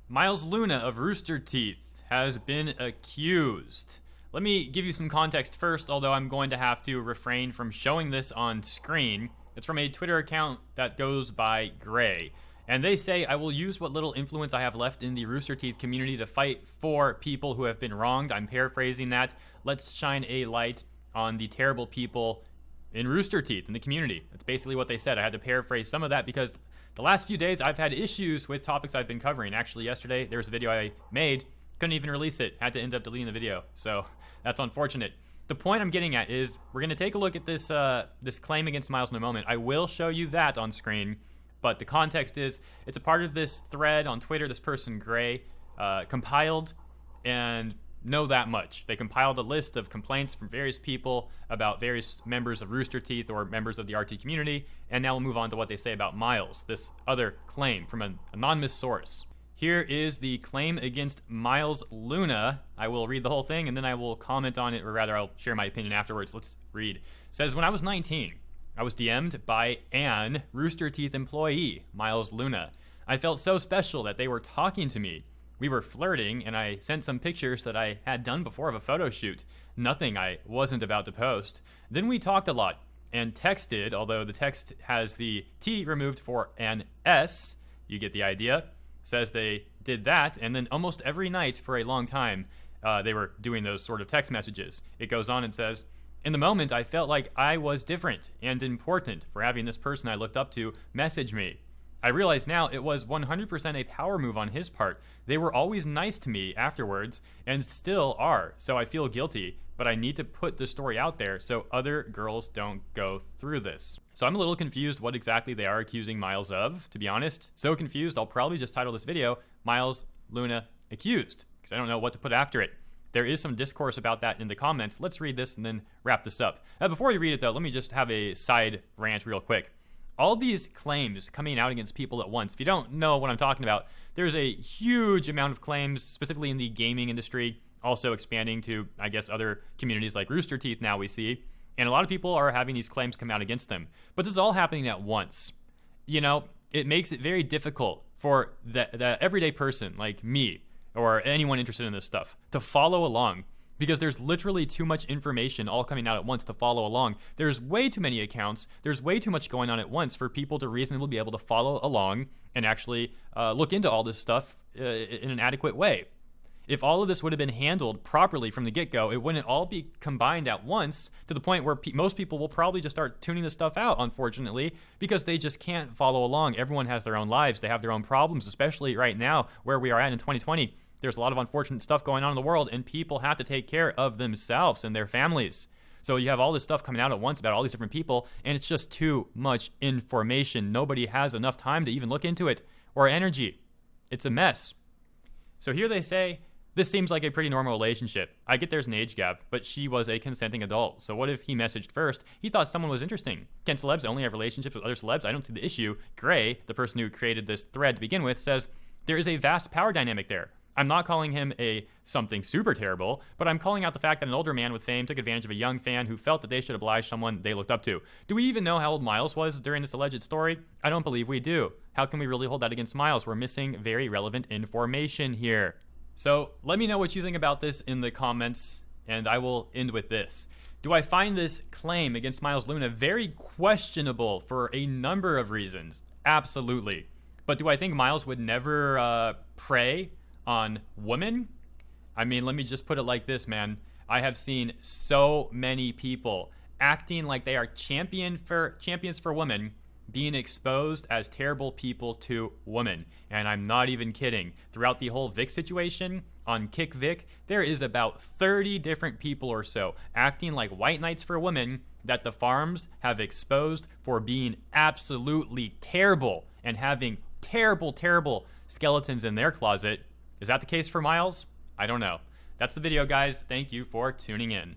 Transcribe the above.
Miles Luna of Rooster Teeth has been accused. Let me give you some context first, although I'm going to have to refrain from showing this on screen. It's from a Twitter account that goes by Gray. And they say, I will use what little influence I have left in the Rooster Teeth community to fight for people who have been wronged. I'm paraphrasing that. Let's shine a light on the terrible people in Rooster Teeth, in the community. That's basically what they said. I had to paraphrase some of that because the last few days I've had issues with topics I've been covering. Actually, yesterday there was a video I made, couldn't even release it, had to end up deleting the video. So that's unfortunate. The point I'm getting at is we're going to take a look at this this claim against Miles in a moment. I will show you that on screen. But the context is, it's a part of this thread on Twitter this person, Gray, compiled, and know that much. They compiled a list of complaints from various people about various members of Rooster Teeth or members of the RT community, and now we'll move on to what they say about Miles, this other claim from an anonymous source. Here is the claim against Miles Luna. I will read the whole thing, and then I will comment on it, or rather I'll share my opinion afterwards. Let's read. It says, when I was 19, I was DM'd by an Rooster Teeth employee, Miles Luna. I felt so special that they were talking to me. We were flirting, and I sent some pictures that I had done before of a photo shoot. Nothing I wasn't about to post. Then we talked a lot and texted, although the text has the T removed for an S. You get the idea. Says they did that, and then almost every night for a long time, they were doing those sort of text messages. It goes on and says, in the moment, I felt like I was different and important for having this person I looked up to message me. I realize now it was 100% a power move on his part. They were always nice to me afterwards and still are, so I feel guilty, but I need to put the story out there so other girls don't go through this. So I'm a little confused what exactly they are accusing Miles of, to be honest. So confused, I'll probably just title this video, Miles Luna Accused, because I don't know what to put after it. There is some discourse about that in the comments. Let's read this and then wrap this up. Before we read it, though, let me just have a side rant real quick. All these claims coming out against people at once, if you don't know what I'm talking about, there's a huge amount of claims, specifically in the gaming industry, also expanding to, I guess, other communities like Rooster Teeth now we see. And a lot of people are having these claims come out against them. But this is all happening at once. You know, it makes it very difficult for the everyday person like me, or anyone interested in this stuff, to follow along, because there's literally too much information all coming out at once to follow along. There's way too many accounts, there's way too much going on at once for people to reasonably be able to follow along and actually look into all this stuff in an adequate way. If all of this would have been handled properly from the get-go, it wouldn't all be combined at once to the point where most people will probably just start tuning this stuff out, unfortunately, because they just can't follow along. Everyone has their own lives, they have their own problems, especially right now where we are at in 2020. There's a lot of unfortunate stuff going on in the world, and people have to take care of themselves and their families. So you have all this stuff coming out at once about all these different people, and it's just too much information. Nobody has enough time to even look into it, or energy. It's a mess. So here they say, this seems like a pretty normal relationship. I get there's an age gap, but she was a consenting adult. So what if he messaged first? He thought someone was interesting. Can celebs only have relationships with other celebs? I don't see the issue. Gray, the person who created this thread to begin with, says, there is a vast power dynamic there. I'm not calling him something super terrible, but I'm calling out the fact that an older man with fame took advantage of a young fan who felt that they should oblige someone they looked up to. Do we even know how old Miles was during this alleged story? I don't believe we do. How can we really hold that against Miles? We're missing very relevant information here. So let me know what you think about this in the comments, and I will end with this. Do I find this claim against Miles Luna very questionable for a number of reasons? Absolutely. But do I think Miles would never prey on women? I mean, let me just put it like this, man. I have seen so many people acting like they are champions for women being exposed as terrible people to women. And I'm not even kidding. Throughout the whole Vic situation on Kick Vic, there is about 30 different people or so acting like white knights for women that the farms have exposed for being absolutely terrible and having terrible, terrible skeletons in their closet. Is that the case for Miles? I don't know. That's the video, guys. Thank you for tuning in.